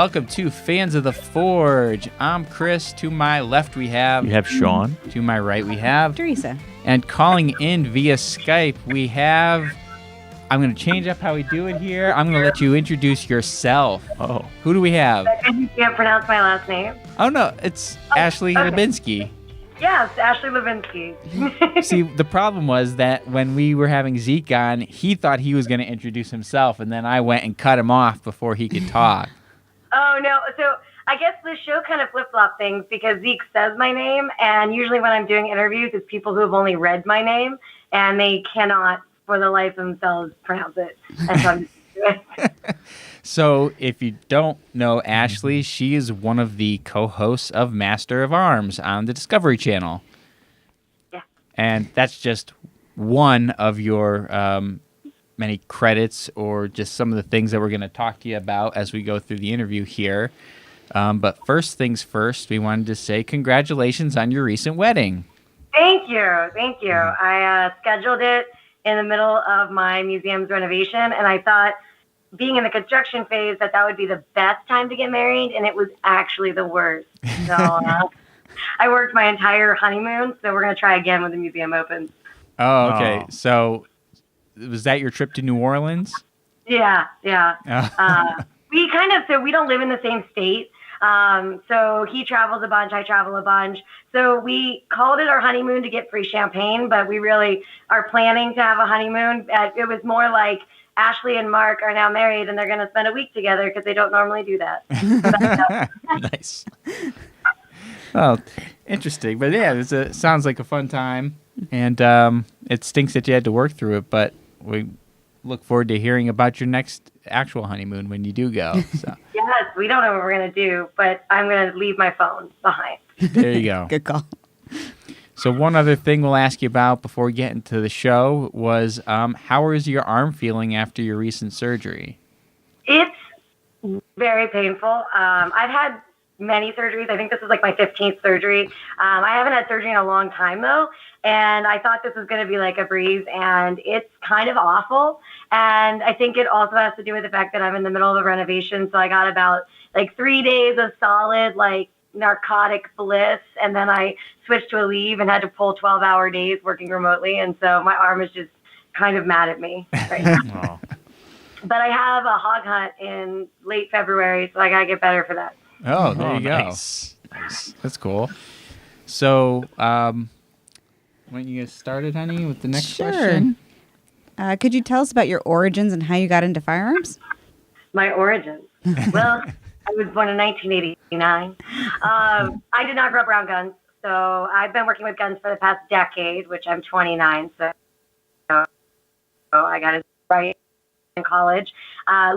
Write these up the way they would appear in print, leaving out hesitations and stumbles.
welcome to Fans of the Forge. I'm Chris. To my left we have... You have Sean. To my right we have... Teresa. And calling in via Skype we have... I'm going to change up how we do it here. I'm going to let you introduce yourself. Oh. Who do we have? You can't pronounce my last name. Oh, no. It's Ashley Hlebinsky. Yes, Ashley Hlebinsky. See, the problem was that when we were having Zeke on, he thought he was going to introduce himself, and then I went and cut him off before he could talk. Oh, no. So I guess the show kind of flip-flop things because Zeke says my name, and usually when I'm doing interviews, it's people who have only read my name, and they cannot, for the life of themselves, pronounce it. And so I'm just doing it. So if you don't know Ashley, she is one of the co-hosts of Master of Arms on the Discovery Channel. Yeah. And that's just one of your many credits or just some of the things that we're going to talk to you about as we go through the interview here. But first things first, we wanted to say congratulations on your recent wedding. Thank you. Thank you. I scheduled it in the middle of my museum's renovation, and I thought, being in the construction phase, that would be the best time to get married, and it was actually the worst. So I worked my entire honeymoon, so we're going to try again when the museum opens. Oh, okay. Oh. So was that your trip to New Orleans? Yeah. We don't live in the same state. So he travels a bunch, I travel a bunch. So we called it our honeymoon to get free champagne, but we really are planning to have a honeymoon. It was more like Ashley and Mark are now married, and they're going to spend a week together because they don't normally do that. Nice. Well, interesting. But yeah, it sounds like a fun time, and it stinks that you had to work through it, but we look forward to hearing about your next actual honeymoon when you do go. So. Yes, we don't know what we're going to do, but I'm going to leave my phone behind. There you go. Good call. So one other thing we'll ask you about before we get into the show was how is your arm feeling after your recent surgery? It's very painful. I've had many surgeries. I think this is like my 15th surgery. I haven't had surgery in a long time, though, and I thought this was going to be like a breeze, and it's kind of awful. And I think it also has to do with the fact that I'm in the middle of a renovation, so I got about like 3 days of solid, like, narcotic bliss, and then I switched to a leave and had to pull 12-hour days working remotely, and so my arm is just kind of mad at me right now. But I have a hog hunt in late February, so I gotta get better for that. Oh, there you go. Nice. That's cool. So, when you get started, honey, with the next question? Could you tell us about your origins and how you got into firearms? My origins? Well, I was born in 1989. I did not grow up around guns, so I've been working with guns for the past decade, which I'm 29, so I got it right in college.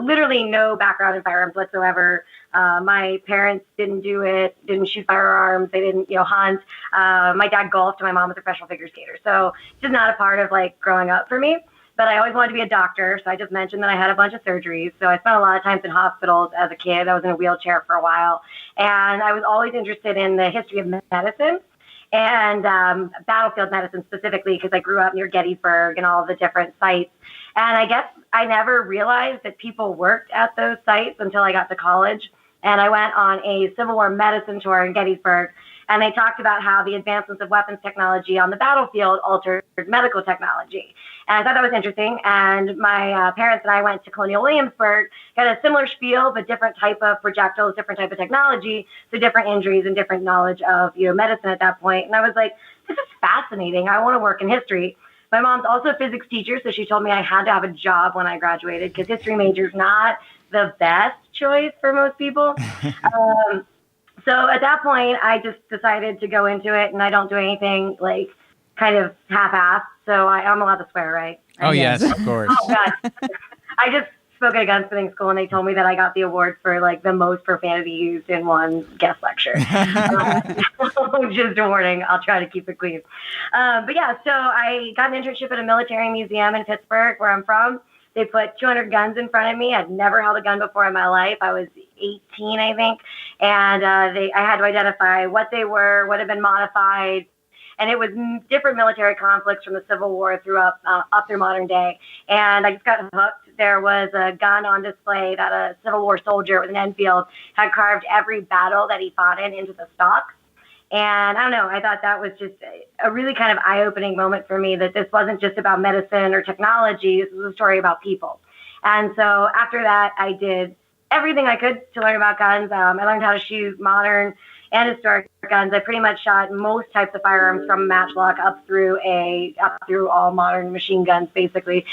Literally no background in firearms whatsoever. My parents didn't shoot firearms, they didn't, hunt. My dad golfed, and my mom was a professional figure skater, so it's just not a part of, like, growing up for me. But I always wanted to be a doctor, so I just mentioned that I had a bunch of surgeries. So I spent a lot of times in hospitals as a kid. I was in a wheelchair for a while. And I was always interested in the history of medicine and battlefield medicine specifically because I grew up near Gettysburg and all of the different sites. And I guess I never realized that people worked at those sites until I got to college. And I went on a Civil War medicine tour in Gettysburg. And they talked about how the advancements of weapons technology on the battlefield altered medical technology. And I thought that was interesting. And my parents and I went to Colonial Williamsburg, got a similar spiel, but different type of projectiles, different type of technology, so different injuries and different knowledge of medicine at that point. And I was like, this is fascinating. I want to work in history. My mom's also a physics teacher, so she told me I had to have a job when I graduated because history major is not the best choice for most people. So at that point, I just decided to go into it, and I don't do anything like kind of half-assed. So I'm allowed to swear, right? Oh, yes, of course. Oh, God. I just spoke at a gunspitting school, and they told me that I got the award for like the most profanity used in one guest lecture. Just a warning. I'll try to keep it clean. But yeah, so I got an internship at a military museum in Pittsburgh, where I'm from. They put 200 guns in front of me. I'd never held a gun before in my life. I was 18, I think. And I had to identify what they were, what had been modified. And it was different military conflicts from the Civil War up through modern day. And I just got hooked. there was a gun on display that a Civil War soldier with an Enfield had carved every battle that he fought in into the stock. And I don't know, I thought that was just a really kind of eye-opening moment for me, that this wasn't just about medicine or technology. This was a story about people. And so after that, I did everything I could to learn about guns. I learned how to shoot modern and historic guns. I pretty much shot most types of firearms from matchlock up through all modern machine guns, basically,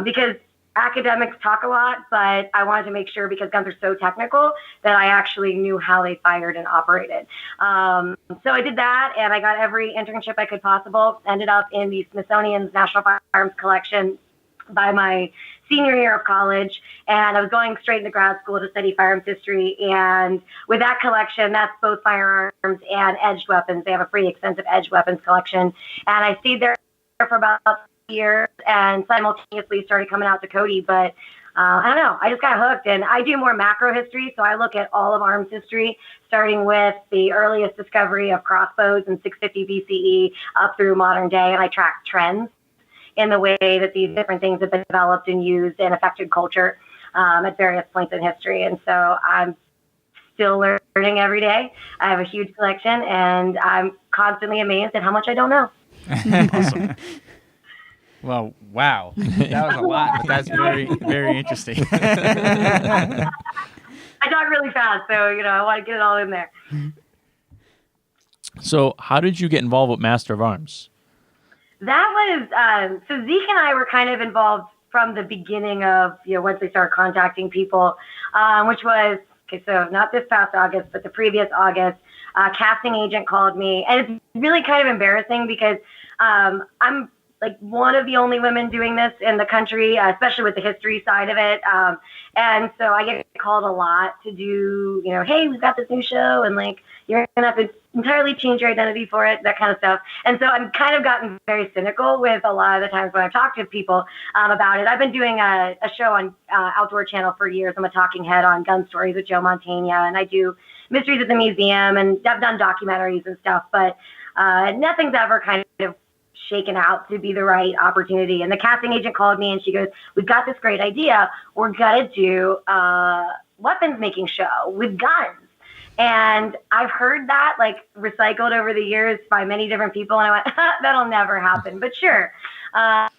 because academics talk a lot, but I wanted to make sure, because guns are so technical, that I actually knew how they fired and operated. So I did that, and I got every internship I could possible. Ended up in the Smithsonian's National Firearms Collection by my senior year of college, and I was going straight into grad school to study firearms history. And with that collection, that's both firearms and edged weapons. They have a pretty extensive edged weapons collection, and I stayed there for about years and simultaneously started coming out to Cody. But I don't know, I just got hooked, and I do more macro history. So I look at all of arms history, starting with the earliest discovery of crossbows in 650 BCE up through modern day. And I track trends in the way that these different things have been developed and used and affected culture at various points in history. And so I'm still learning every day. I have a huge collection, and I'm constantly amazed at how much I don't know. Awesome. Well, wow. That was a lot, but that's very, very interesting. I talk really fast, so, I want to get it all in there. So how did you get involved with Master of Arms? That was, so Zeke and I were kind of involved from the beginning of, once they started contacting people, which was, so not this past August, but the previous August. Casting agent called me, and it's really kind of embarrassing because I'm like one of the only women doing this in the country, especially with the history side of it. And so I get called a lot to do, hey, we've got this new show, and like, you're going to have to entirely change your identity for it, that kind of stuff. And so I've kind of gotten very cynical with a lot of the times when I've talked to people about it. I've been doing a show on Outdoor Channel for years. I'm a talking head on gun stories with Joe Mantegna, and I do Mysteries at the Museum, and I've done documentaries and stuff, but nothing's ever kind of shaken out to be the right opportunity. And the casting agent called me, and she goes, we've got this great idea. We're going to do a weapons making show with guns. And I've heard that like recycled over the years by many different people. And I went, that'll never happen, but sure. And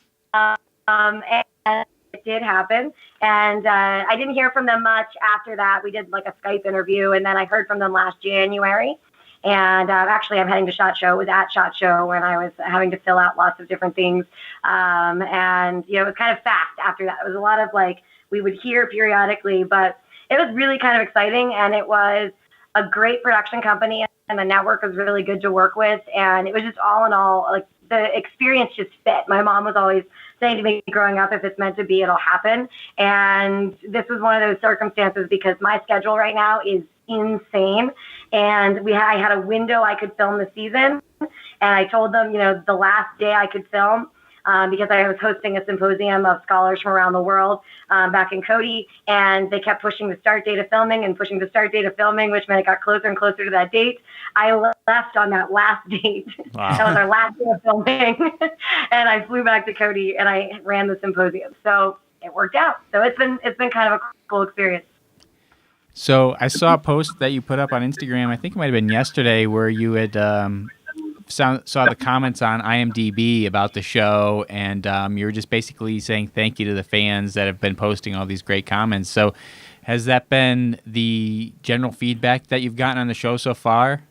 it did happen. And I didn't hear from them much after that. We did like a Skype interview, and then I heard from them last January. And actually, I'm heading to SHOT Show. It was at SHOT Show when I was having to fill out lots of different things. And, it was kind of fast after that. It was a lot of like, we would hear periodically, but it was really kind of exciting. And it was a great production company, and the network was really good to work with. And it was just all in all, like the experience just fit. My mom was always saying to me growing up, if it's meant to be, it'll happen. And this was one of those circumstances because my schedule right now is insane. And I had a window I could film the season. And I told them, the last day I could film, because I was hosting a symposium of scholars from around the world back in Cody. And they kept pushing the start date of filming, which meant it got closer and closer to that date. I left on that last date. Wow. That was our last day of filming. And I flew back to Cody, and I ran the symposium. So it worked out. So it's been kind of a cool experience. So I saw a post that you put up on Instagram, I think it might have been yesterday, where you had saw the comments on IMDb about the show, and you were just basically saying thank you to the fans that have been posting all these great comments. So has that been the general feedback that you've gotten on the show so far?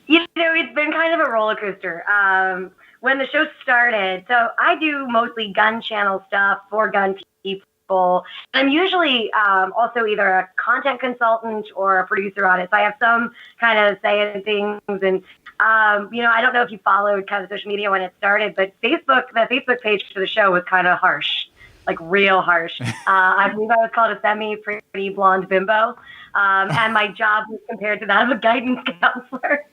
It's been kind of a roller coaster. When the show started, so I do mostly gun channel stuff for gun people. I'm usually also either a content consultant or a producer on it. So I have some kind of say in things. And, I don't know if you followed kind of social media when it started, but the Facebook page for the show was kind of harsh, like real harsh. I believe I was called a semi-pretty blonde bimbo. And my job was compared to that of a guidance counselor.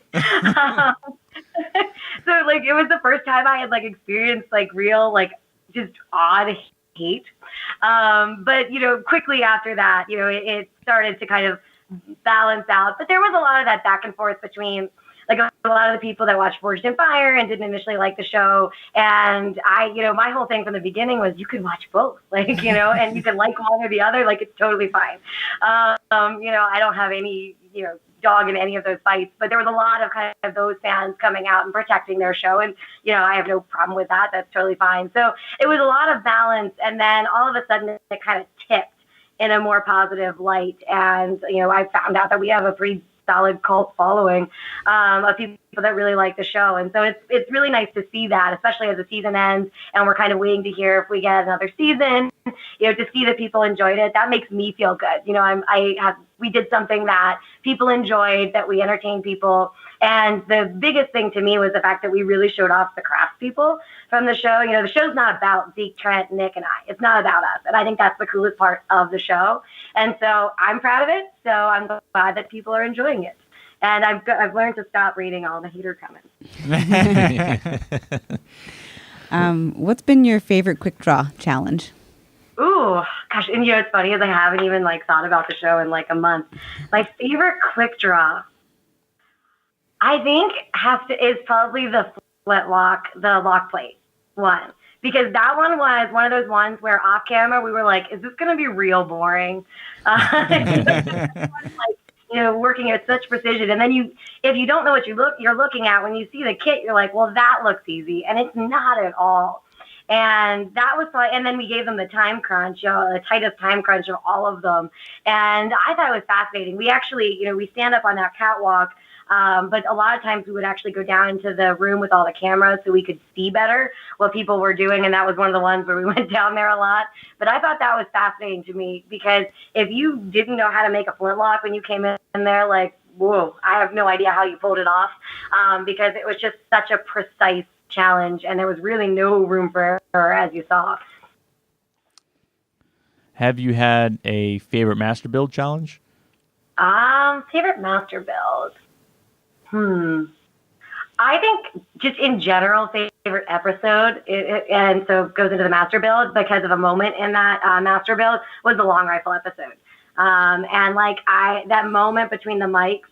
So like, it was the first time I had like experienced like real, like just odd hate. But, quickly after that, it started to kind of balance out. But there was a lot of that back and forth between like a lot of the people that watched Forged in Fire and didn't initially like the show. And my whole thing from the beginning was you can watch both, like, and you can like one or the other, like it's totally fine. I don't have any, dog in any of those fights, but there was a lot of kind of those fans coming out and protecting their show. And, I have no problem with that. That's totally fine. So it was a lot of balance. And then all of a sudden it kind of tipped in a more positive light. And, I found out that we have a pretty solid cult following of people that really like the show. And so it's really nice to see that, especially as the season ends and we're kind of waiting to hear if we get another season, to see that people enjoyed it. That makes me feel good. We did something that people enjoyed, that we entertained people. And the biggest thing to me was the fact that we really showed off the craftspeople from the show. The show's not about Zeke, Trent, Nick, and I. It's not about us. And I think that's the coolest part of the show. And so I'm proud of it. So I'm glad that people are enjoying it. And I've learned to stop reading all the hater comments. What's been your favorite quick draw challenge? Ooh, gosh. And it's funny is I haven't even thought about the show in a month. My favorite quick draw, I think is probably the flintlock, the lock plate one. Because that one was one of those ones where off camera we were like, is this going to be real boring? Working at such precision. And then if you don't know what you're looking at, when you see the kit, you're like, well, that looks easy. And it's not at all. And that was fun. And then we gave them the time crunch, the tightest time crunch of all of them. And I thought it was fascinating. We actually, we stand up on that catwalk. But a lot of times we would actually go down into the room with all the cameras so we could see better what people were doing. And that was one of the ones where we went down there a lot. But I thought that was fascinating to me because if you didn't know how to make a flintlock when you came in there, whoa, I have no idea how you pulled it off because it was just such a precise challenge and there was really no room for error, as you saw. Have you had a favorite master build challenge? Favorite master build? I think just in general, favorite episode, and so it goes into the master build because of a moment in that master build was the long rifle episode. That moment between the mics,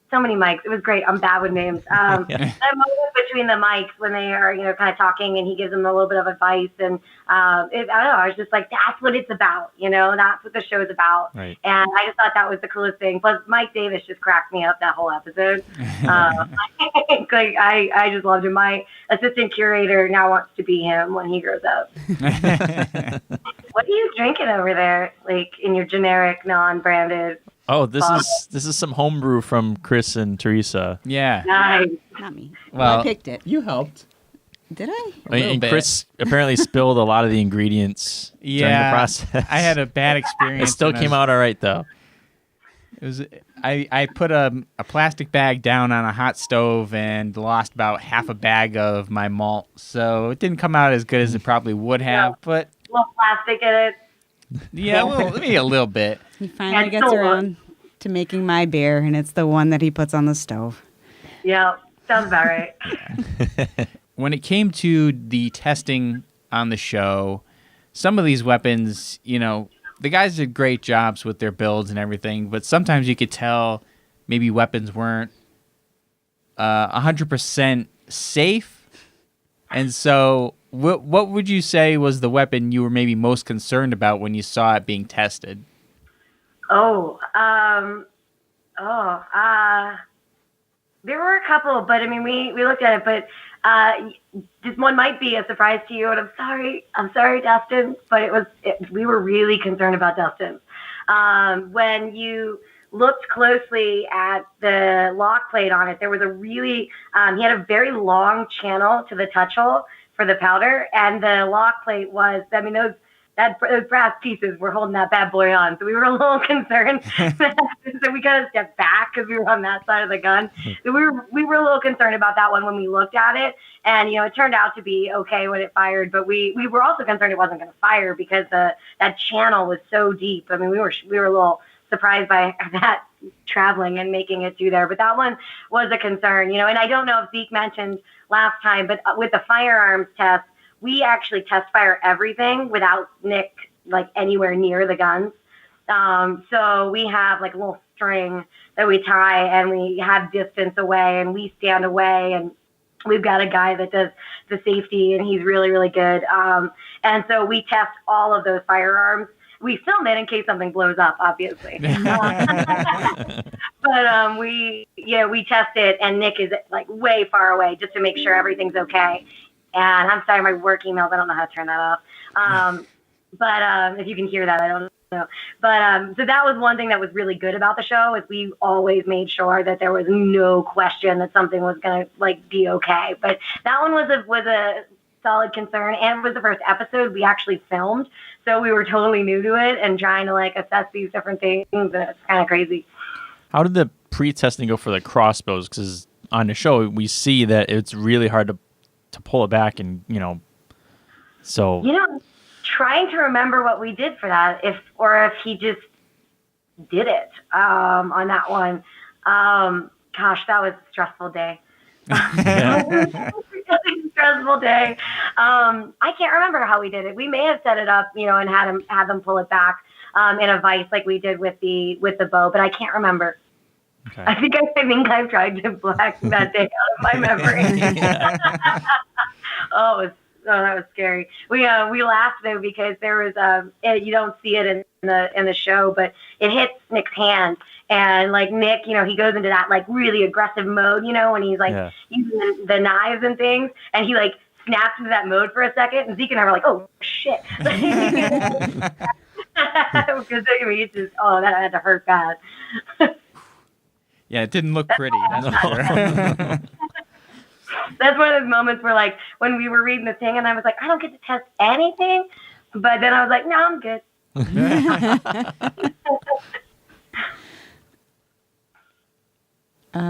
so many mics, it was great. I'm bad with names. That moment between the mics when they are, kind of talking and he gives them a little bit of advice. And I don't know, I was just like, that's what it's about. That's what the show's about. Right. And I just thought that was the coolest thing. Plus Mike Davis just cracked me up that whole episode. I just loved him. My assistant curator now wants to be him when he grows up. What are you drinking over there? In your generic non-branded? Oh, this is some homebrew from Chris and Teresa. Yeah. Nice. Not me. Well, I picked it. You helped. Did I? And Chris apparently spilled a lot of the ingredients during the process. I had a bad It experience. still came out all right, though. It was I put a plastic bag down on a hot stove and lost about half a bag of my malt. So it didn't come out as good as it probably would have. But A little plastic in it. yeah, maybe a little bit. He finally gets around to making my beer, and it's the one that he puts on the stove. Yeah, sounds about right. When it came to the testing on the show, some of these weapons, the guys did great jobs with their builds and everything, but sometimes you could tell maybe weapons weren't 100% safe. And so what would you say was the weapon you were maybe most concerned about when you saw it being tested? There were a couple, but I mean, we looked at it, but this one might be a surprise to you, and I'm sorry, Dustin, but we were really concerned about Dustin. When you looked closely at the lock plate on it, there was he had a very long channel to the touch hole for the powder, and the lock plate was, those brass pieces were holding that bad boy on. So we were a little concerned. So we kind of stepped back because we were on that side of the gun. So we were a little concerned about that one when we looked at it. And, it turned out to be okay when it fired. But we were also concerned it wasn't going to fire because that channel was so deep. I mean, we were a little surprised by that traveling and making it through there. But that one was a concern, and I don't know if Zeke mentioned last time, but with the firearms test, we actually test fire everything without Nick anywhere near the guns. So we have a little string that we tie, and we have distance away, and we stand away, and we've got a guy that does the safety, and he's really, really good. And so we test all of those firearms. We film it in case something blows up, obviously. But we test it, and Nick is like way far away just to make sure everything's okay. And I'm sorry, my work emails, I don't know how to turn that off. But if you can hear that, I don't know. But so that was one thing that was really good about the show, is we always made sure that there was no question that something was gonna like be okay. But that one was a solid concern, and it was the first episode we actually filmed, so we were totally new to it and trying to like assess these different things, and it's kind of crazy. How did the pre-testing go for the crossbows? Because on the show we see that it's really hard to pull it back, and so trying to remember what we did for that, if he just did it on that one. Gosh, that was a stressful day. Stressful day. I can't remember how we did it. We may have set it up, and had them pull it back in a vise like we did with the bow, but I can't remember. Okay. I think I've tried to black that day out of my memory. That was scary. We laughed though, because there was you don't see it in the show, but it hits Nick's hand, and like Nick, he goes into that like really aggressive mode, when he's like using the knives and things, and he like snaps into that mode for a second, and Zeke and I were like, oh shit. Because it's just, that had to hurt bad. Yeah, it didn't look pretty. That's for sure. That's one of those moments where, like, when we were reading the thing, and I was like, I don't get to test anything, but then I was like, no, I'm good.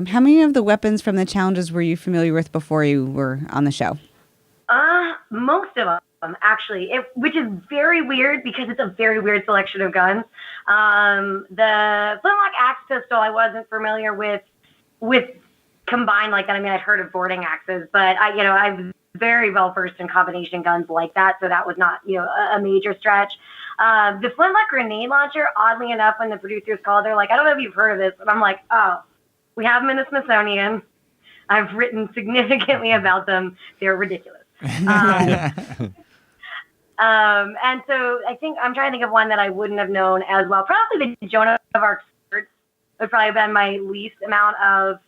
How many of the weapons from the challenges were you familiar with before you were on the show? Most of them, actually, which is very weird because it's a very weird selection of guns. The flintlock axe pistol I wasn't familiar with combined like that. I mean, I'd heard of boarding axes, but I'm very well versed in combination guns like that, so that was not, a major stretch. The flintlock grenade launcher, oddly enough, when the producers called, they're like, I don't know if you've heard of this, and I'm like, oh, we have them in the Smithsonian. I've written significantly about them. They're ridiculous. And so I think I'm trying to think of one that I wouldn't have known as well. Probably the Joan of Arc sword would probably have been my least amount of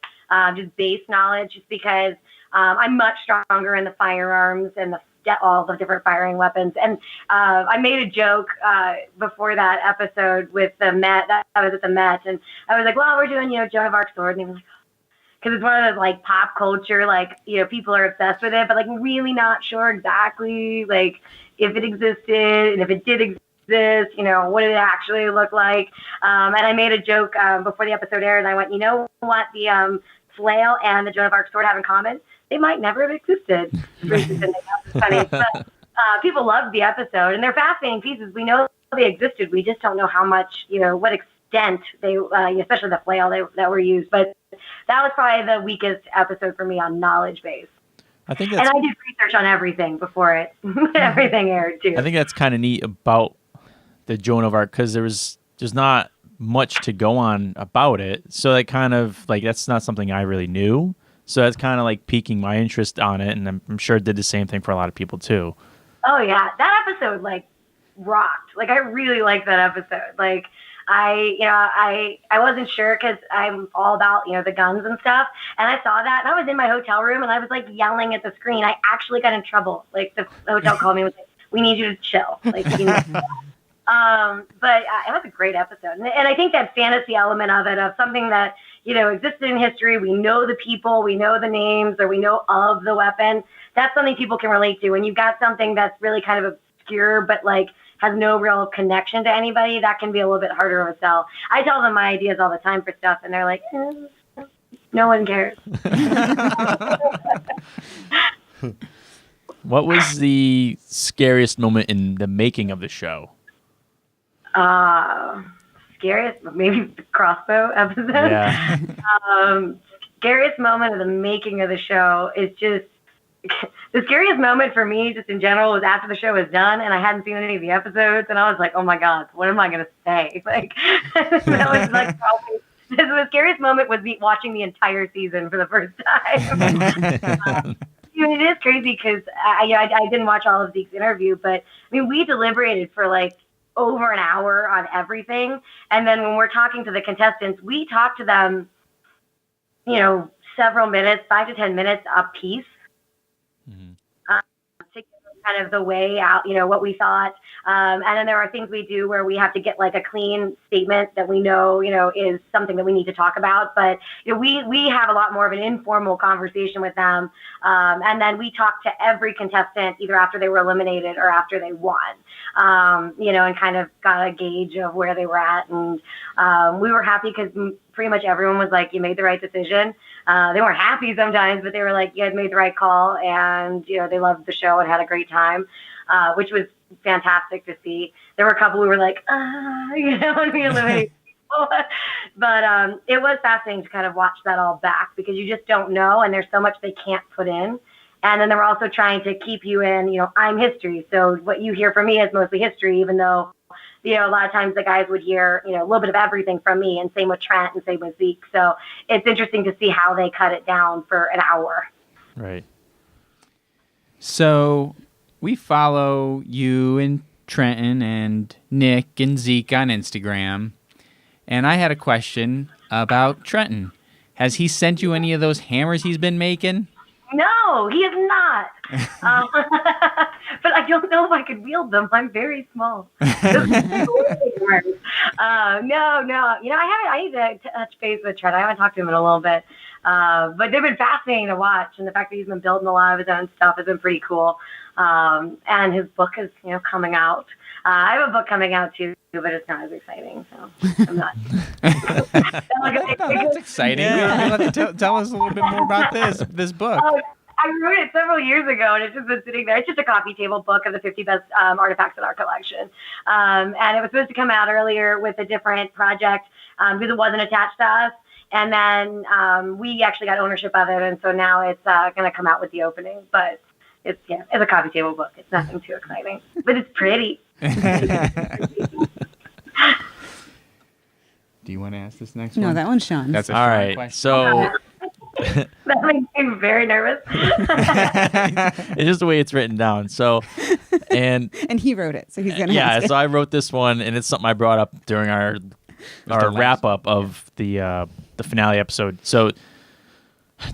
just base knowledge, just because I'm much stronger in the firearms and all the different firing weapons. And I made a joke before that episode with the Met. I was at the Met, and I was like, well, we're doing, Joan of Arc sword. And they were like, because it's one of those like pop culture, like, people are obsessed with it, but like really not sure exactly like if it existed, and if it did exist, what did it actually look like? And I made a joke before the episode aired, and I went, you know what the flail and the Joan of Arc sword have in common? They might never have existed. It's funny, but people loved the episode, and they're fascinating pieces. We know they existed. We just don't know how much, what extent they, especially the flail that were used. But that was probably the weakest episode for me on knowledge base. I think and I did research on everything before everything aired too. I think that's kind of neat about the Joan of Arc, because there's not much to go on about it. So that kind of like, that's not something I really knew. So that's kind of like piquing my interest on it, and I'm sure it did the same thing for a lot of people too. Oh yeah, that episode like rocked. Like I really liked that episode. Like I wasn't sure, because I'm all about the guns and stuff, and I saw that, and I was in my hotel room, and I was like yelling at the screen. I actually got in trouble. Like the hotel called me and was like, "We need you to chill." Like, but it was a great episode, and I think that fantasy element of it, of something that existed in history. We know the people, we know the names, or we know of the weapon. That's something people can relate to. When you've got something that's really kind of obscure, but like has no real connection to anybody, that can be a little bit harder of a sell. I tell them my ideas all the time for stuff, and they're like, no one cares. What was the scariest moment in the making of the show? Scariest, maybe the crossbow episode. Yeah. Scariest moment of the making of the show is just, the scariest moment for me, just in general, was after the show was done and I hadn't seen any of the episodes, and I was like, oh my God, what am I going to say? Like, that was like probably the scariest moment was me watching the entire season for the first time. It is crazy because I didn't watch all of Zeke's interview, but I mean, we deliberated for like over an hour on everything. And then when we're talking to the contestants, we talk to them, several minutes, 5 to 10 minutes a piece. To give them kind of the way out, what we thought. And then there are things we do where we have to get like a clean statement that we know, is something that we need to talk about. But we have a lot more of an informal conversation with them. And then we talk to every contestant either after they were eliminated or after they won, and kind of got a gauge of where they were at. And we were happy because pretty much everyone was like, you made the right decision. They weren't happy sometimes, but they were like, you had made the right call. And, they loved the show and had a great time, which was fantastic to see. There were a couple who were like, when we eliminated people. But it was fascinating to kind of watch that all back because you just don't know. And there's so much they can't put in. And then they were also trying to keep you in, I'm history. So what you hear from me is mostly history, even though, a lot of times the guys would hear, a little bit of everything from me, and same with Trent and same with Zeke. So it's interesting to see how they cut it down for an hour. Right. So we follow you and Trenton and Nick and Zeke on Instagram. And I had a question about Trenton. Has he sent you any of those hammers he's been making? No, he is not. But I don't know if I could wield them. I'm very small. No. I need to touch base with Trent. I haven't talked to him in a little bit. But they've been fascinating to watch. And the fact that he's been building a lot of his own stuff has been pretty cool. And his book is, coming out. I have a book coming out too, but it's not as exciting, so I'm not. That's exciting. Yeah. Tell us a little bit more about this book. I wrote it several years ago, and it's just been sitting there. It's just a coffee table book of the 50 best artifacts in our collection. And it was supposed to come out earlier with a different project because it wasn't attached to us. And then we actually got ownership of it, and so now it's going to come out with the opening. But it's a coffee table book. It's nothing too exciting, but it's pretty. Do you want to ask this next one? No, that one's Sean. That's a all Sean right. question. So That makes me very nervous. it's just the way it's written down. So, and he wrote it, so he's gonna. yeah. ask it. So I wrote this one, and it's something I brought up during our wrap up of the finale episode. So,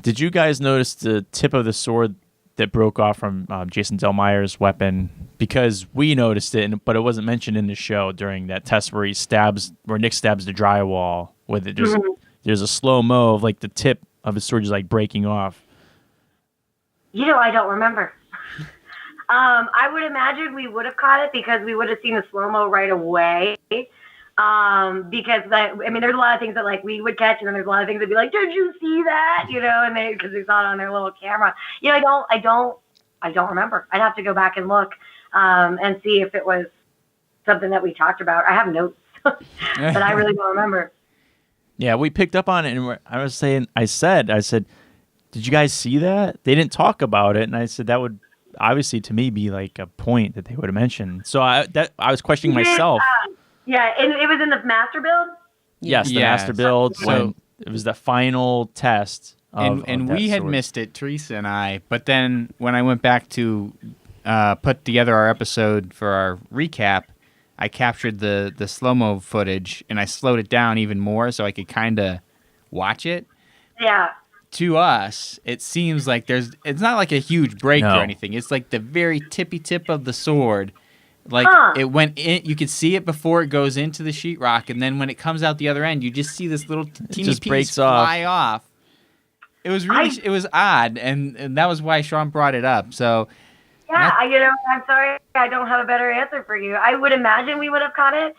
did you guys notice the tip of the sword that broke off from Jason Delmeyer's weapon? Because we noticed it, but it wasn't mentioned in the show during that test where Nick stabs the drywall with it. There's a slow-mo of like the tip of his sword just like breaking off. I don't remember. I would imagine we would have caught it because we would have seen the slow-mo right away. Because there's a lot of things that like we would catch, and then there's a lot of things that'd be like, "Did you see that?" And because they saw it on their little camera. I don't remember. I'd have to go back and look and see if it was something that we talked about. I have notes, but I really don't remember. Yeah, we picked up on it, and I said, did you guys see that? They didn't talk about it, and I said that would obviously to me be like a point that they would have mentioned. So I was questioning myself. Yeah, and it was in the master build? Yes, the master build. So it was the final test. And we had missed it, Teresa and I. But then when I went back to put together our episode for our recap, I captured the slow-mo footage, and I slowed it down even more so I could kind of watch it. Yeah. To us, it seems like it's not like a huge break or anything. It's like the very tippy tip of the sword. Like it went in, you could see it before it goes into the sheetrock, and then when it comes out the other end, you just see this little teeny piece fly off. It was really, it was odd, and that was why Sean brought it up. So, yeah, I'm sorry, I don't have a better answer for you. I would imagine we would have caught it,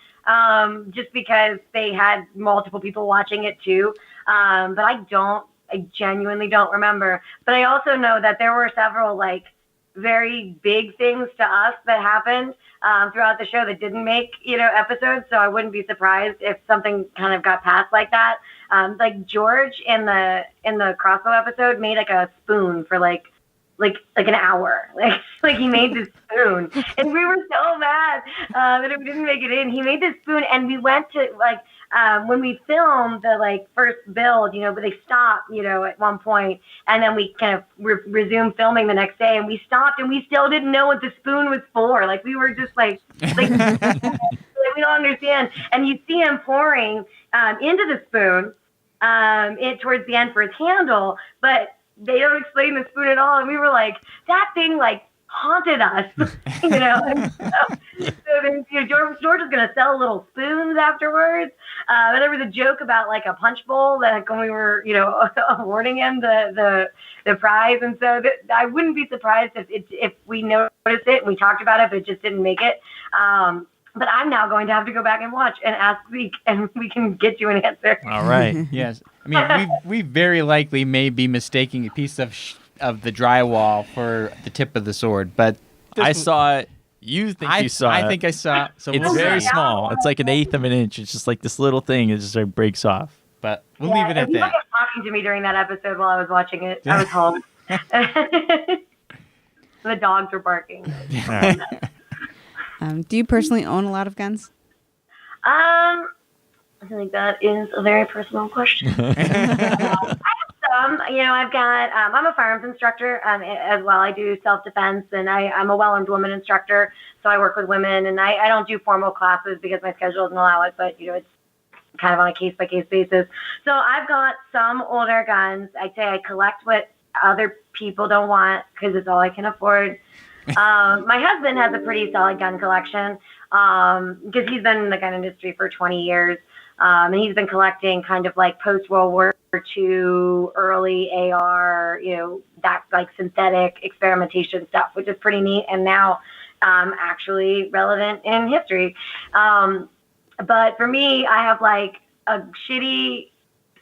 just because they had multiple people watching it too. But I genuinely don't remember. But I also know that there were several like very big things to us that happened throughout the show that didn't make episodes. So I wouldn't be surprised if something kind of got passed like that. Like George in the crossbow episode made like a spoon for like an hour. Like he made this spoon, and we were so mad that we didn't make it in. He made this spoon, and we went to when we filmed the like first build, but they stopped, at one point, and then we kind of resumed filming the next day, and we stopped, and we still didn't know what the spoon was for. Like we were just like we don't understand. And you see him pouring into the spoon towards the end for its handle, but they don't explain the spoon at all. And we were like, that thing like haunted us, And so George was going to sell little spoons afterwards. And there was a joke about like a punch bowl that when we were, awarding him the prize. And so I wouldn't be surprised if we noticed it and we talked about it, but it just didn't make it. But I'm now going to have to go back and watch and ask Zeke, and we can get you an answer. All right. Yes. I mean, we very likely may be mistaking a piece of the drywall for the tip of the sword, but I saw it. You think you saw it. I think I saw it. So it's very small. It's like an eighth of an inch. It's just like this little thing. It just sort of breaks off. But we'll leave it at he that. was talking to me during that episode while I was watching it. I was home. The dogs were barking. All right. Do you personally own a lot of guns? I think that is a very personal question. I have some. I've got. I'm a firearms instructor as well. I do self-defense, and I'm a well-armed woman instructor. So I work with women, and I don't do formal classes because my schedule doesn't allow it. But it's kind of on a case-by-case basis. So I've got some older guns. I'd say I collect what other people don't want because it's all I can afford. My husband has a pretty solid gun collection because he's been in the gun industry for 20 years. And he's been collecting kind of like post-World War II, early AR, that like synthetic experimentation stuff, which is pretty neat and now actually relevant in history. But for me, I have like a shitty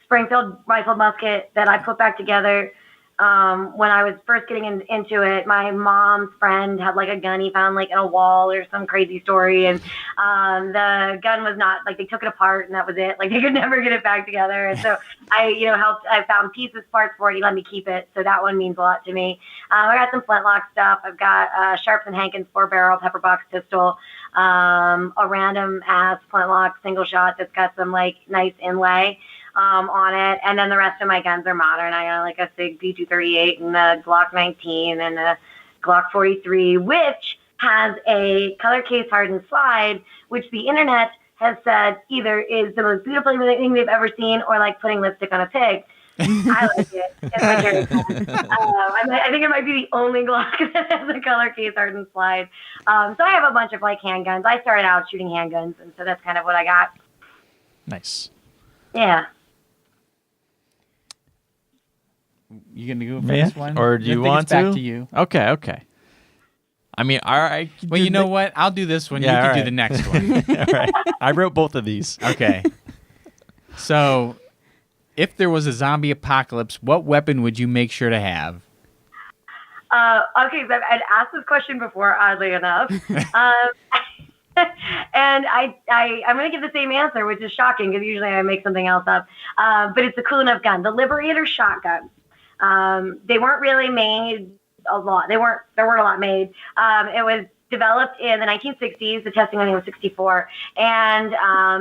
Springfield rifle musket that I put back together when I was first getting into it. My mom's friend had like a gun he found like in a wall or some crazy story, and the gun was not like, they took it apart and that was it. Like they could never get it back together. And so I helped. I found pieces, parts for it. He let me keep it, so that one means a lot to me. I got some flintlock stuff. I've got Sharps and Hankins 4-barrel pepper box pistol, a random ass flintlock single shot that's got some like nice inlay on it, and then the rest of my guns are modern. I got like a SIG P238 and a Glock 19 and a Glock 43, which has a color case hardened slide, which the internet has said either is the most beautiful thing they've ever seen or like putting lipstick on a pig. I like it. It's my carry gun. I think it might be the only Glock that has a color case hardened slide. So I have a bunch of like handguns. I started out shooting handguns, and so that's kind of what I got. Nice. Yeah. You gonna go for this one, or do you want it's back to you? Okay. I mean, all right. Well, you know what? I'll do this one. Yeah, you can do the next one. All right. I wrote both of these. Okay. So, if there was a zombie apocalypse, what weapon would you make sure to have? Okay, so I'd asked this question before, oddly enough. And I'm going to give the same answer, which is shocking because usually I make something else up. But it's a cool enough gun. The Liberator Shotgun. They weren't really made a lot. There weren't a lot made. It was developed in the 1960s. The testing on it was 64. And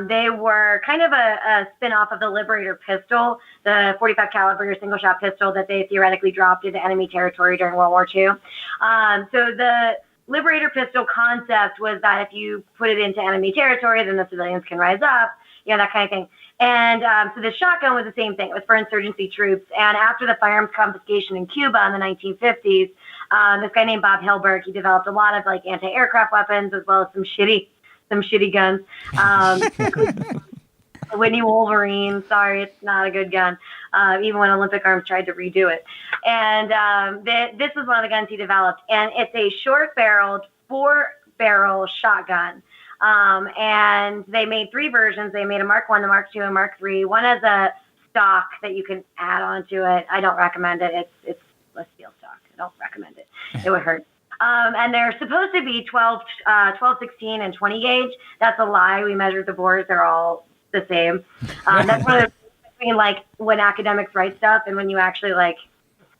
they were kind of a spin-off of the Liberator Pistol, the 45 caliber single shot pistol that they theoretically dropped into enemy territory during World War II. So the Liberator Pistol concept was that if you put it into enemy territory, then the civilians can rise up, that kind of thing. And so the shotgun was the same thing. It was for insurgency troops. And after the firearms confiscation in Cuba in the 1950s, this guy named Bob Hilberg, he developed a lot of like anti-aircraft weapons as well as some shitty guns. Whitney Wolverine, sorry, it's not a good gun. Even when Olympic Arms tried to redo it. And this was one of the guns he developed. And it's a short-barreled, 4-barrel shotgun. And they made 3 versions. They made a Mark 1, a Mark 2, and Mark 3. One has a stock that you can add onto it. I don't recommend it. It's a steel stock. I don't recommend it. It would hurt. And they're supposed to be 12, 16, and 20 gauge. That's a lie. We measured the bores. They're all the same. That's one of the between like when academics write stuff and when you actually like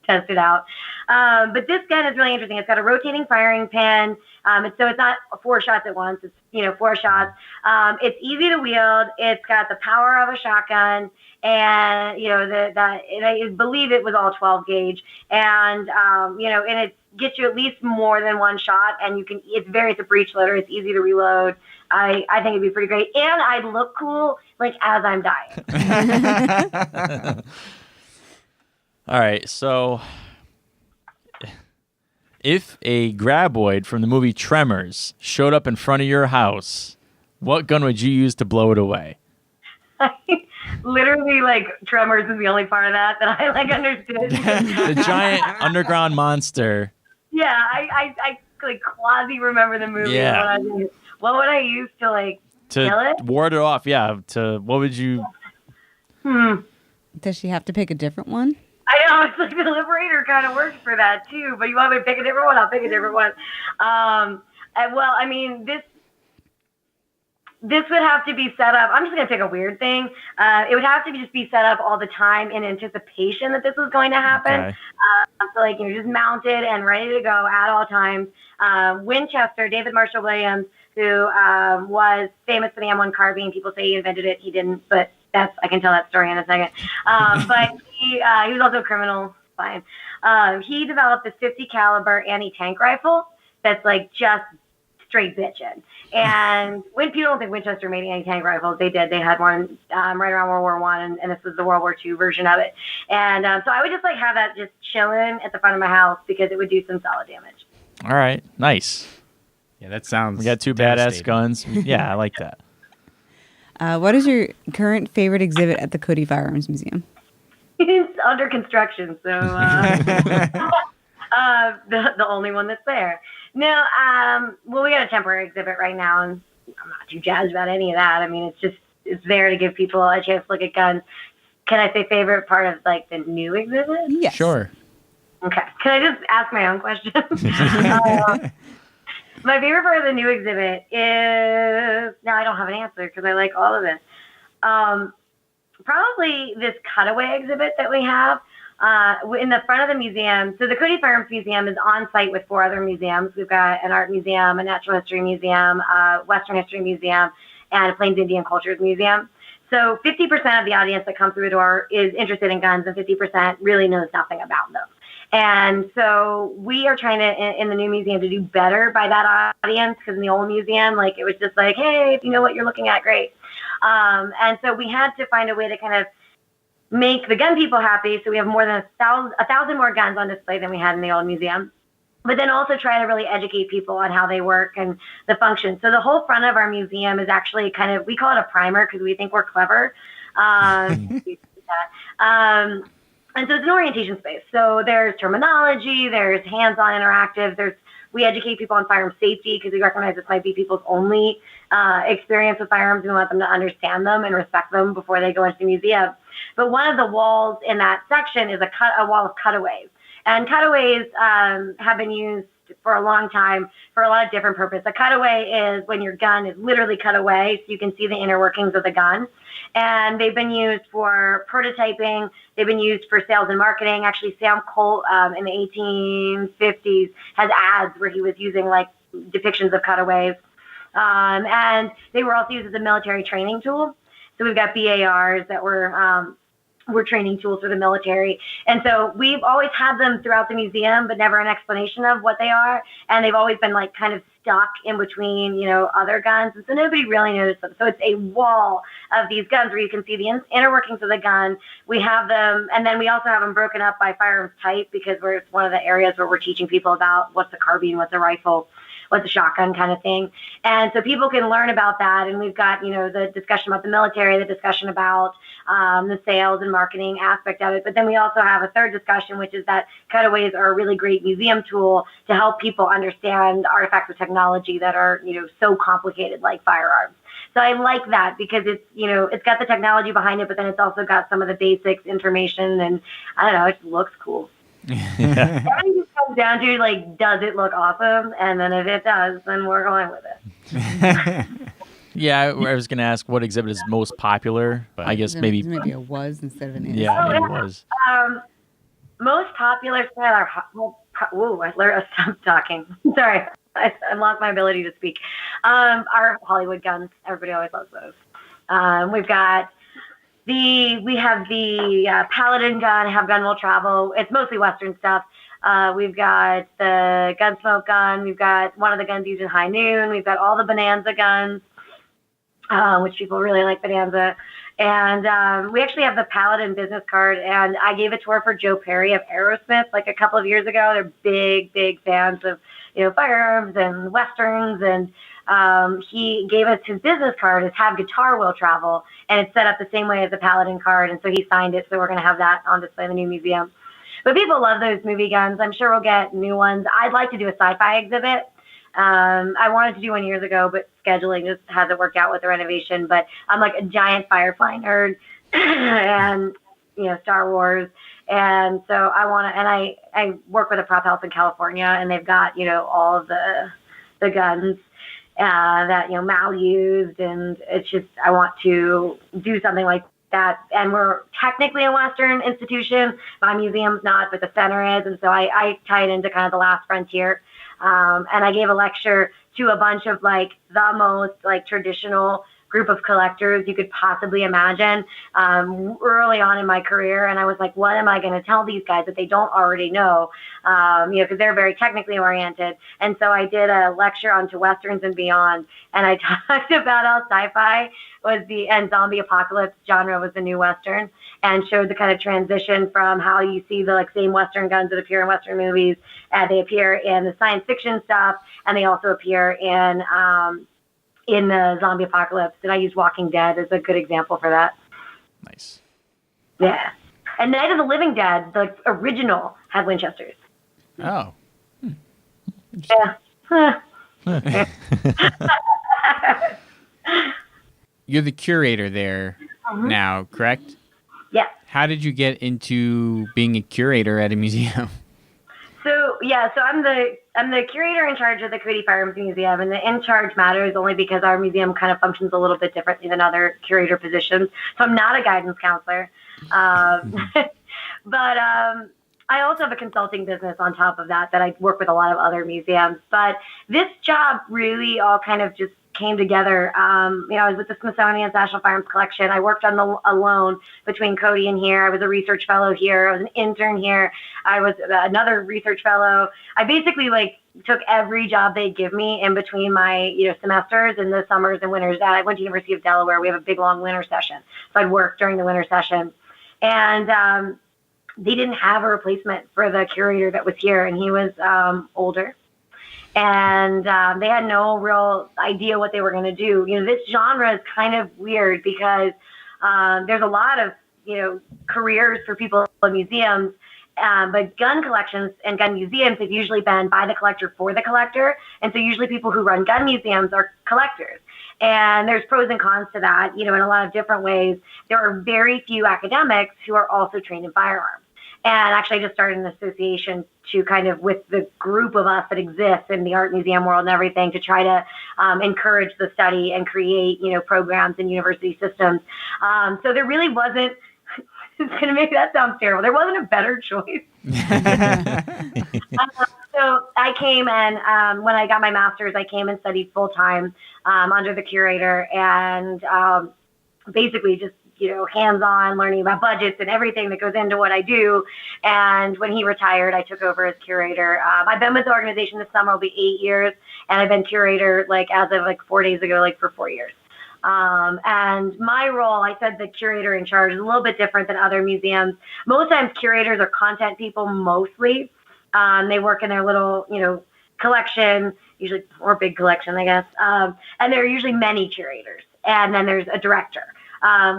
test it out. But this gun is really interesting. It's got a rotating firing pin. So it's not 4 shots at once. It's 4 shots. It's easy to wield. It's got the power of a shotgun, and and I believe it was all 12 gauge, and and it gets you at least more than 1 shot, and it's a breech loader. It's easy to reload. I think it'd be pretty great, and I'd look cool like as I'm dying. All right, so if a graboid from the movie Tremors showed up in front of your house, what gun would you use to blow it away? Literally, like, Tremors is the only part of that I understood. The giant underground monster. Yeah, I like quasi remember the movie. Yeah. What would I use to kill it? Ward it off? Yeah. What would you? Does she have to pick a different one? I know, it's like the Liberator kind of works for that too, but you want me to pick a different one? I'll pick a different one. This would have to be set up. I'm just going to pick a weird thing. It would have to just be set up all the time in anticipation that this was going to happen. Okay. So just mounted and ready to go at all times. Winchester, David Marshall Williams, who was famous for the M1 Carbine. People say he invented it. He didn't, but I can tell that story in a second. But he was also a criminal. Fine. He developed this 50 caliber anti-tank rifle that's like just straight bitchin'. And when people don't think Winchester made anti-tank rifles, they did. They had one right around World War I, and this was the World War II version of it. And so I would just have that just chilling at the front of my house because it would do some solid damage. All right, nice. Yeah, that sounds. We got 2 badass guns. Yeah, I like that. What is your current favorite exhibit at the Cody Firearms Museum? It's under construction, so the only one that's there. No, we got a temporary exhibit right now, and I'm not too jazzed about any of that. I mean, it's there to give people a chance to look at guns. Can I say favorite part of the new exhibit? Yes. Sure. Okay. Can I just ask my own question? My favorite part of the new exhibit is, now I don't have an answer because I like all of this. Probably this cutaway exhibit that we have in the front of the museum. So the Cody Firearms Museum is on site with 4 other museums. We've got an art museum, a natural history museum, a Western history museum, and a Plains Indian Cultures Museum. So 50% of the audience that comes through the door is interested in guns, and 50% really knows nothing about them. And so we are trying to, in the new museum, to do better by that audience, because in the old museum, it was just like, hey, if you know what you're looking at, great. And so we had to find a way to kind of make the gun people happy. So we have more than 1,000 more guns on display than we had in the old museum. But then also try to really educate people on how they work and the function. So the whole front of our museum is actually we call it a primer because we think we're clever. And so it's an orientation space. So there's terminology, there's hands-on interactive, we educate people on firearm safety because we recognize this might be people's only experience with firearms. We want them to understand them and respect them before they go into the museum. But one of the walls in that section is a wall of cutaways. And cutaways have been used for a long time for a lot of different purposes. A cutaway is when your gun is literally cut away so you can see the inner workings of the gun. And they've been used for prototyping. They've been used for sales and marketing. Actually, Sam Colt in the 1850s has ads where he was using depictions of cutaways. And they were also used as a military training tool. So we've got BARs that were training tools for the military. And so we've always had them throughout the museum, but never an explanation of what they are. And they've always been kind of stuck in between, other guns. And so nobody really noticed them. So it's a wall of these guns where you can see the inner workings of the gun. We have them, and then we also have them broken up by firearms type because it's one of the areas where we're teaching people about what's a carbine, what's a rifle, what's a shotgun kind of thing. And so people can learn about that. And we've got, the discussion about the military, the discussion about the sales and marketing aspect of it. But then we also have a third discussion, which is that cutaways are a really great museum tool to help people understand artifacts of technology that are, so complicated like firearms. So I like that because it's, it's got the technology behind it, but then it's also got some of the basics information, and I don't know, it just looks cool. Yeah. Everything just comes down to does it look awesome? And then if it does, then we're going with it. Yeah, I was going to ask what exhibit is most popular, but I guess maybe a was instead of an is. Yeah, maybe it was. most popular style I learned to stop talking. Sorry, I lost my ability to speak. Our Hollywood guns. Everybody always loves those. We have the Paladin gun, Have Gun Will Travel. It's mostly Western stuff. We've got the Gunsmoke gun. We've got one of the guns used in High Noon. We've got all the Bonanza guns, which people really like Bonanza. And we actually have the Paladin business card, and I gave a tour for Joe Perry of Aerosmith like a couple of years ago. They're big, big fans of firearms and Westerns, and he gave us his business card as Have Guitar Will Travel, and it's set up the same way as the Paladin card, and so he signed it, so we're going to have that on display in the new museum. But people love those movie guns. I'm sure we'll get new ones. I'd like to do a sci-fi exhibit. I wanted to do one years ago, but scheduling just hasn't worked out with the renovation. But I'm like a giant Firefly nerd and, Star Wars. And so I want to, and I work with a prop house in California, and they've got, all of the guns that, Mal used. And it's just, I want to do something like that. And we're technically a Western institution. My museum's not, but the center is. And so I tie it into kind of the last frontier. And I gave a lecture to a bunch of the most traditional group of collectors you could possibly imagine early on in my career. And I was like, what am I going to tell these guys that they don't already know? Because they're very technically oriented. And so I did a lecture onto Westerns and beyond. And I talked about how sci-fi and zombie apocalypse genre was the new Western, and showed the kind of transition from how you see the same Western guns that appear in Western movies, and they appear in the science fiction stuff, and they also appear in the zombie apocalypse. And I used Walking Dead as a good example for that. Nice. Yeah. And Night of the Living Dead, the original, had Winchesters. Oh. Yeah. Huh. You're the curator there now, correct? Yeah. How did you get into being a curator at a museum? So I'm the curator in charge of the Cody Firearms Museum, and the in charge matters only because our museum kind of functions a little bit differently than other curator positions. So I'm not a guidance counselor, but I also have a consulting business on top of that I work with a lot of other museums. But this job really all kind of just came together. I was with the Smithsonian's National Firearms Collection. I worked on a loan between Cody and here. I was a research fellow here. I was an intern here. I was another research fellow. I basically took every job they'd give me in between my semesters and the summers and winters. I went to University of Delaware. We have a big long winter session, so I'd work during the winter session. And they didn't have a replacement for the curator that was here, and he was older. And they had no real idea what they were going to do. This genre is kind of weird because there's a lot of, careers for people in museums, but gun collections and gun museums have usually been by the collector for the collector. And so usually people who run gun museums are collectors. And there's pros and cons to that, in a lot of different ways. There are very few academics who are also trained in firearms. And actually I just started an association to kind of, with the group of us that exists in the art museum world and everything, to try to encourage the study and create, programs and university systems. So there really wasn't, it's going to make that sound terrible. There wasn't a better choice. So I came and when I got my master's, I came and studied full time under the curator, and basically just hands-on learning about budgets and everything that goes into what I do. And when he retired, I took over as curator. I've been with the organization this summer will be 8 years, and I've been curator as of 4 days ago, for 4 years. And my role, I said the curator in charge, is a little bit different than other museums. Most times curators are content people mostly. They work in their little, collection, usually, or big collection, I guess. And there are usually many curators. And then there's a director.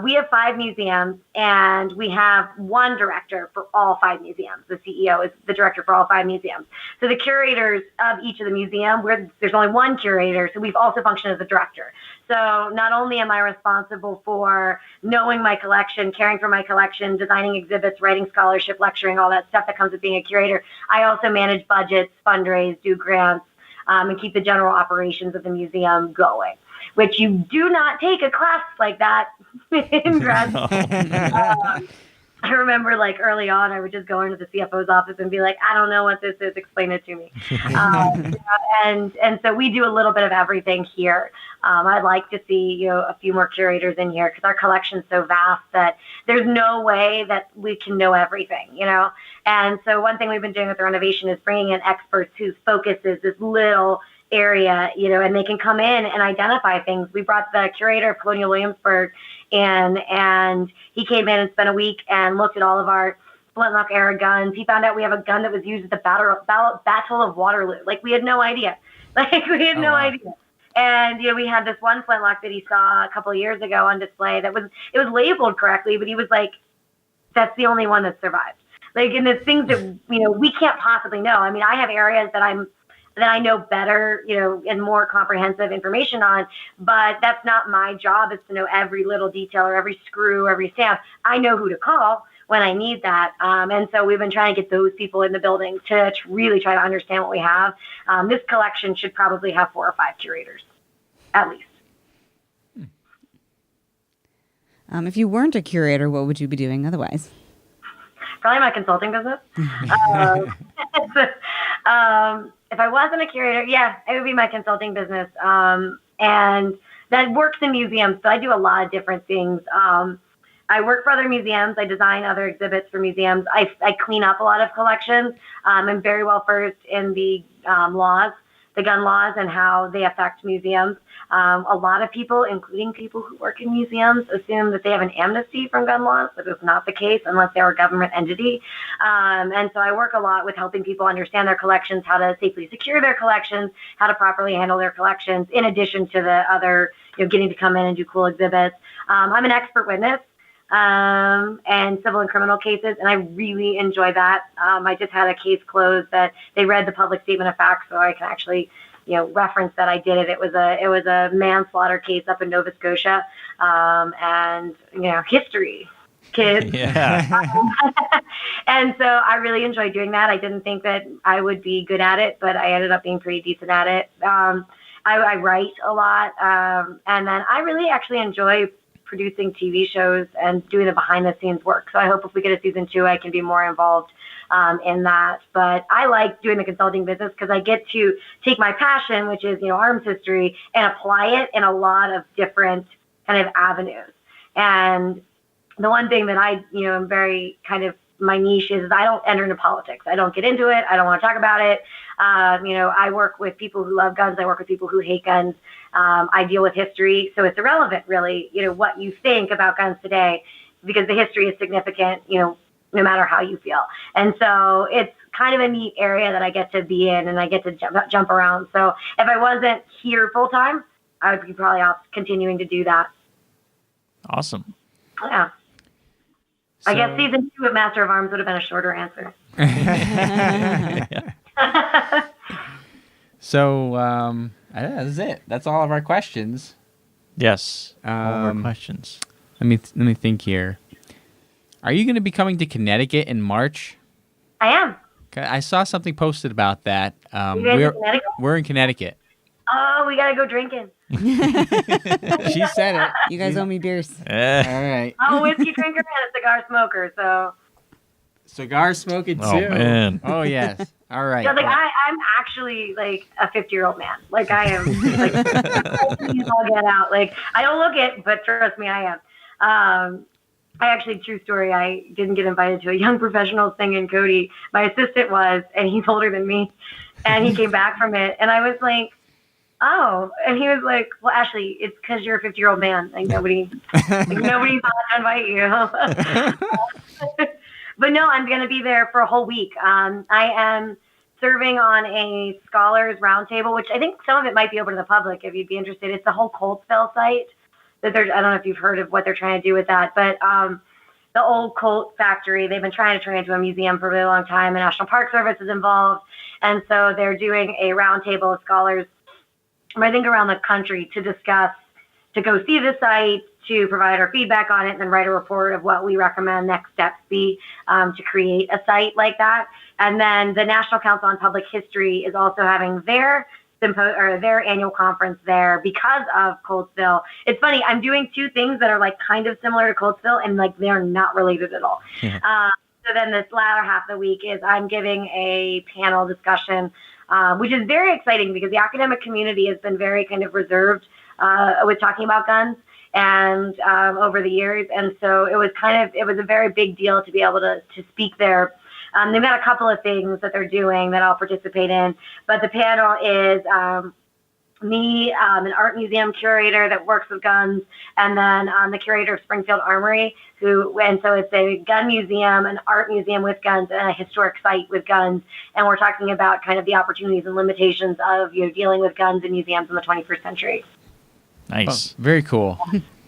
We have 5 museums, and we have one director for all 5 museums. The CEO is the director for all 5 museums. So the curators of each of the museums, there's only one curator, so we've also functioned as a director. So not only am I responsible for knowing my collection, caring for my collection, designing exhibits, writing scholarship, lecturing, all that stuff that comes with being a curator, I also manage budgets, fundraise, do grants, and keep the general operations of the museum going, which you do not take a class like that in grad school. I remember like early on, I would just go into the CFO's office and be like, I don't know what this is. Explain it to me. And so we do a little bit of everything here. I'd like to see, a few more curators in here because our collection's so vast that there's no way that we can know everything, And so one thing we've been doing with the renovation is bringing in experts whose focus is this little area, and they can come in and identify things. We brought the curator of Colonial Williamsburg in, and he came in and spent a week and looked at all of our flintlock era guns. He found out we have a gun that was used at the Battle of Waterloo. Like, we had no idea. No idea. And, we had this one flintlock that he saw a couple of years ago on display it was labeled correctly, but he was like, that's the only one that survived. Like, and the things that, we can't possibly know. I mean, I have areas that I know better, and more comprehensive information on, but that's not my job, is to know every little detail or every screw, every stamp. I know who to call when I need that. And so we've been trying to get those people in the building to really try to understand what we have. This collection should probably have 4 or 5 curators, at least. If you weren't a curator, what would you be doing otherwise? Probably my consulting business. If I wasn't a curator, it would be my consulting business. And that works in museums. So I do a lot of different things. I work for other museums. I design other exhibits for museums. I clean up a lot of collections. I'm very well versed in the laws, the gun laws, and how they affect museums. A lot of people, including people who work in museums, assume that they have an amnesty from gun laws, but it's not the case unless they're a government entity. And so I work a lot with helping people understand their collections, how to safely secure their collections, how to properly handle their collections, in addition to the other, getting to come in and do cool exhibits. I'm an expert witness and civil and criminal cases, and I really enjoy that. I just had a case closed that they read the public statement of facts, so I can actually reference that I did it. It was a manslaughter case up in Nova Scotia, and history, kids. Yeah. And so I really enjoyed doing that. I didn't think that I would be good at it, but I ended up being pretty decent at it. I write a lot, and then I really actually enjoy producing TV shows and doing the behind the scenes work. So I hope if we get a season 2, I can be more involved in that. But I like doing the consulting business because I get to take my passion, which is, arms history, and apply it in a lot of different kind of avenues. And the one thing that I, am very kind of, my niche is I don't enter into politics. I don't get into it. I don't want to talk about it. I work with people who love guns. I work with people who hate guns. I deal with history. So it's irrelevant, really, what you think about guns today, because the history is significant, no matter how you feel. And so it's kind of a neat area that I get to be in, and I get to jump around. So if I wasn't here full time, I would be probably off continuing to do that. Awesome. Yeah. I guess season 2 of Master of Arms would have been a shorter answer. So that's it. That's all of our questions. Yes. All of our questions. Let me think here. Are you going to be coming to Connecticut in March? I am. I saw something posted about that. You guys in Connecticut? We're in Connecticut. Oh, we gotta go drinking. She said it. You guys owe me beers. All right. I'm a whiskey drinker and a cigar smoker, so. Cigar smoking too. Oh, man. Oh, yes. All right. Yeah, I'm actually like a 50-year-old man. Like, I am. Like, I'll get out. Like, I don't look it, but trust me, I am. I actually, true story, I didn't get invited to a young professionals thing in Cody. My assistant was, and he's older than me, and he came back from it, and I was like, oh, and he was like, well, Ashley, it's because you're a 50-year-old man. Like, nobody's allowed to invite you. But no, I'm going to be there for a whole week. I am serving on a scholars roundtable, which I think some of it might be open to the public if you'd be interested. It's the whole Cold Spell site. I don't know if you've heard of what they're trying to do with that, but the old Colt factory, they've been trying to turn it into a museum for a really long time. The National Park Service is involved. And so they're doing a roundtable of scholars, I think, around the country to discuss, to go see the site, to provide our feedback on it, and then write a report of what we recommend next steps be to create a site like that. And then the National Council on Public History is also having their their annual conference there because of Coldspill. It's funny. I'm doing two things that are like kind of similar to Coldspill, and like they're not related at all. So then this latter half of the week is I'm giving a panel discussion, which is very exciting because the academic community has been very kind of reserved with talking about guns and over the years. And so it was a very big deal to be able to speak there. They've got a couple of things that they're doing that I'll participate in, but the panel is me, an art museum curator that works with guns, and then the curator of Springfield Armory, and so it's a gun museum, an art museum with guns, and a historic site with guns, and we're talking about kind of the opportunities and limitations of dealing with guns in museums in the 21st century. Nice. Oh, very cool.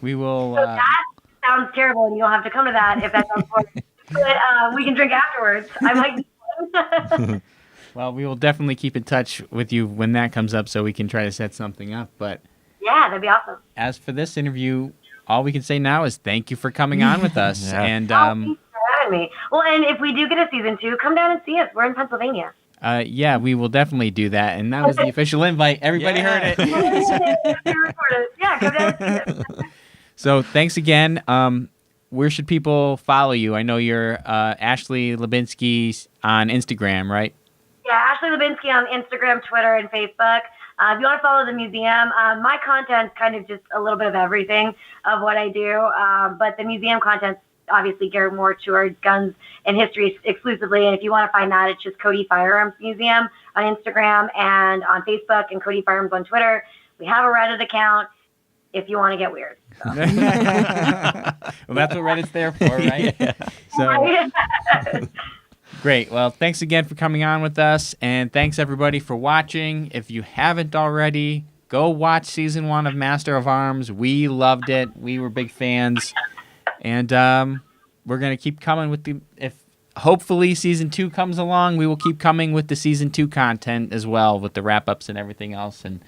We will. So that sounds terrible, and you don't have to come to that if that sounds boring. But we can drink afterwards. I might. Well, we will definitely keep in touch with you when that comes up so we can try to set something up. But yeah, that'd be awesome. As for this interview, all we can say now is thank you for coming on with us. Yeah. And thanks for having me. Well, and if we do get a season 2, come down and see us. We're in Pennsylvania. Yeah, we will definitely do that. And that was the official invite. Everybody heard it. Yeah, come down and see us. So thanks again. Where should people follow you? I know you're Ashley Hlebinsky on Instagram, right? Yeah, Ashley Hlebinsky on Instagram, Twitter, and Facebook. If you want to follow the museum, my content's kind of just a little bit of everything of what I do. But the museum content's obviously geared more towards guns and history exclusively. And if you want to find that, it's just Cody Firearms Museum on Instagram and on Facebook, and Cody Firearms on Twitter. We have a Reddit account if you want to get weird. So. Well, that's what Reddit's there for, right? Yeah. So. Great. Well, thanks again for coming on with us, and thanks everybody for watching. If you haven't already, go watch season 1 of Master of Arms. We loved it. We were big fans, and we're gonna keep coming with hopefully season 2 comes along. We will keep coming with the season 2 content as well, with the wrap ups and everything else. And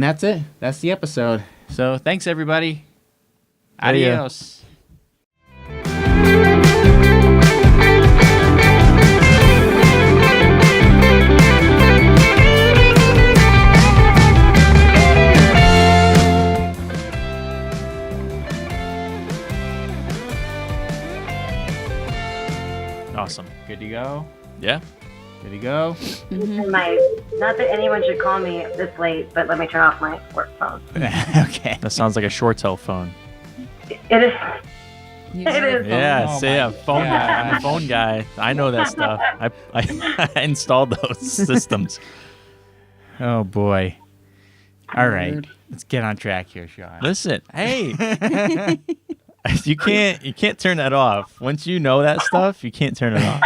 that's it. That's the episode. So thanks everybody. Adios. Awesome. Good to go? Yeah. Good to go? Not that anyone should call me this late, but let me turn off my work phone. Okay. That sounds like a Shortel phone. It is. It is. Yeah, Oh say my a phone guy. I'm a phone guy. I know that stuff. I installed those systems. Oh boy. All right. Let's get on track here, Sean. Listen, hey. You can't turn that off. Once you know that stuff, you can't turn it off.